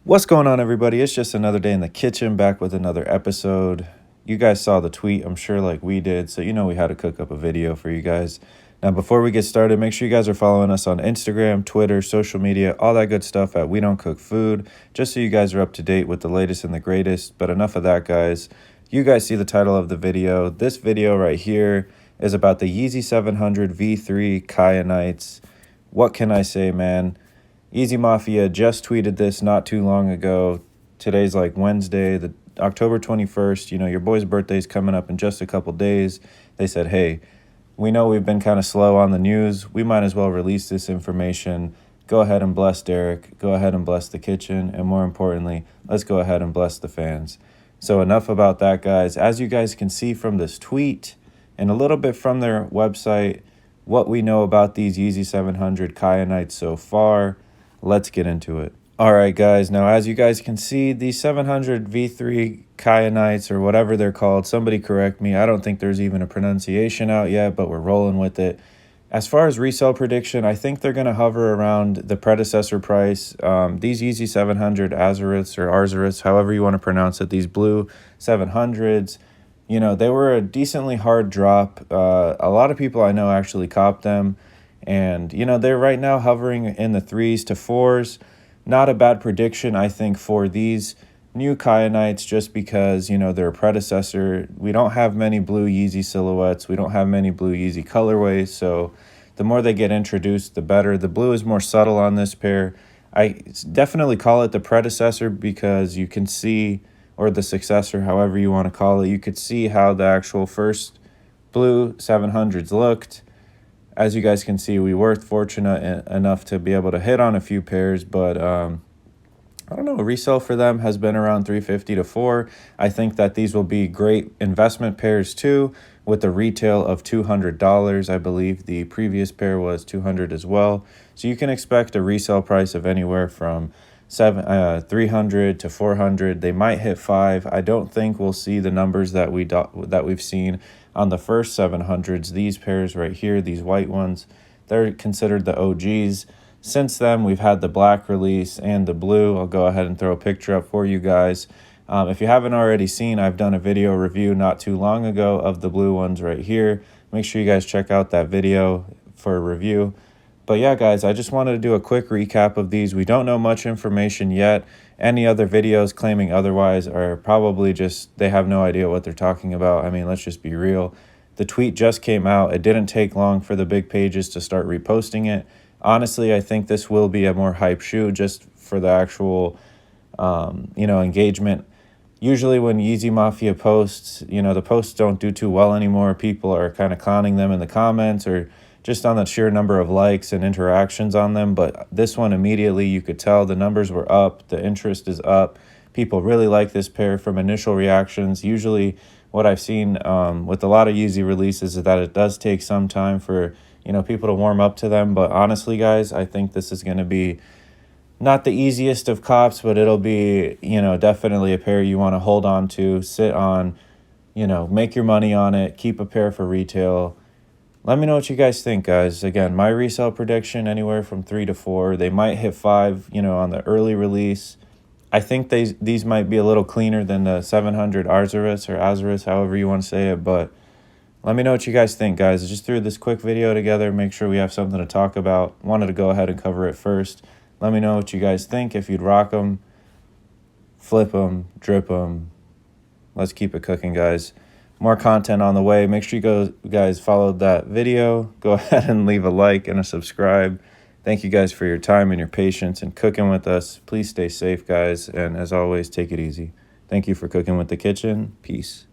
What's going on, everybody? It's just another day in the kitchen, back with another episode. You guys saw the tweet, I'm sure, like we did, so you know we had to cook up a video for you guys. Now, before we get started, make sure you guys are following us on Instagram, Twitter, social media, all that good stuff at We Don't Cook Food, just so you guys are up to date with the latest and the greatest. But enough of that, guys. You guys see the title of the video. This video right here is about the Yeezy 700 V3 Kyanites. What can I say, man? Yeezy Mafia just tweeted this not too long ago. Today's like Wednesday, the October 21st. You know, your boy's birthday's coming up in just a couple days. They said, hey, we know we've been kind of slow on the news. We might as well release this information. Go ahead and bless Derek. Go ahead and bless the kitchen. And more importantly, let's go ahead and bless the fans. So enough about that, guys. As you guys can see from this tweet and a little bit from their website, what we know about these Yeezy 700 Kyanites so far, let's get into it. All right, guys. Now, as you guys can see, these 700 V3 Kyanites, or whatever they're called, somebody correct me. I don't think there's even a pronunciation out yet, but we're rolling with it. As far as resale prediction, I think they're going to hover around the predecessor price. These Yeezy 700 Azuriths or Arzuriths, however you want to pronounce it, these blue 700s, you know, they were a decently hard drop. A lot of people I know actually copped them. And, you know, they're right now hovering in the 3s to 4s. Not a bad prediction, I think, for these new Kyanites, just because, you know, they're a predecessor. We don't have many blue Yeezy silhouettes. We don't have many blue Yeezy colorways. So the more they get introduced, the better. The blue is more subtle on this pair. I definitely call it the predecessor because you can see, or the successor, however you want to call it, you could see how the actual first blue 700s looked. As you guys can see, we were fortunate enough to be able to hit on a few pairs, but I don't know, resale for them has been around $350 to $400. I think that these will be great investment pairs too, with a retail of $200. I believe the previous pair was $200 as well. So you can expect a resale price of anywhere from $300 to $400. They might hit $500. I don't think we'll see the numbers that we've seen on the first 700s. These pairs right here, these white ones, they're considered the OGs. Since then, we've had the black release and the blue. I'll go ahead and throw a picture up for you guys. If you haven't already seen, I've done a video review not too long ago of the blue ones right here. Make sure you guys check out that video for a review. But yeah, guys, I just wanted to do a quick recap of these. We don't know much information yet. Any other videos claiming otherwise are probably just, they have no idea what they're talking about. I mean, let's just be real. The tweet just came out. It didn't take long for the big pages to start reposting it. Honestly, I think this will be a more hype shoe just for the actual, engagement. Usually when Yeezy Mafia posts, you know, the posts don't do too well anymore. People are kind of clowning them in the comments or just on the sheer number of likes and interactions on them. But this one, immediately you could tell the numbers were up, the interest is up. People really like this pair from initial reactions. Usually what I've seen with a lot of Yeezy releases is that it does take some time for, you know, people to warm up to them. But honestly, guys, I think this is going to be not the easiest of cops, but it'll be, you know, definitely a pair you want to hold on to, sit on, you know, make your money on it, keep a pair for retail. Let me know what you guys think, guys. Again, my resale prediction, anywhere from 3 to 4. They might hit 5, you know, on the early release. I think these might be a little cleaner than the 700 Arzuriths or Azuriths, however you want to say it. But let me know what you guys think, guys. I just threw this quick video together. Make sure we have something to talk about. Wanted to go ahead and cover it first. Let me know what you guys think. If you'd rock them, flip them, drip them. Let's keep it cooking, guys. More content on the way. Make sure you guys followed that video. Go ahead and leave a like and a subscribe. Thank you guys for your time and your patience and cooking with us. Please stay safe, guys. And as always, take it easy. Thank you for cooking with the kitchen. Peace.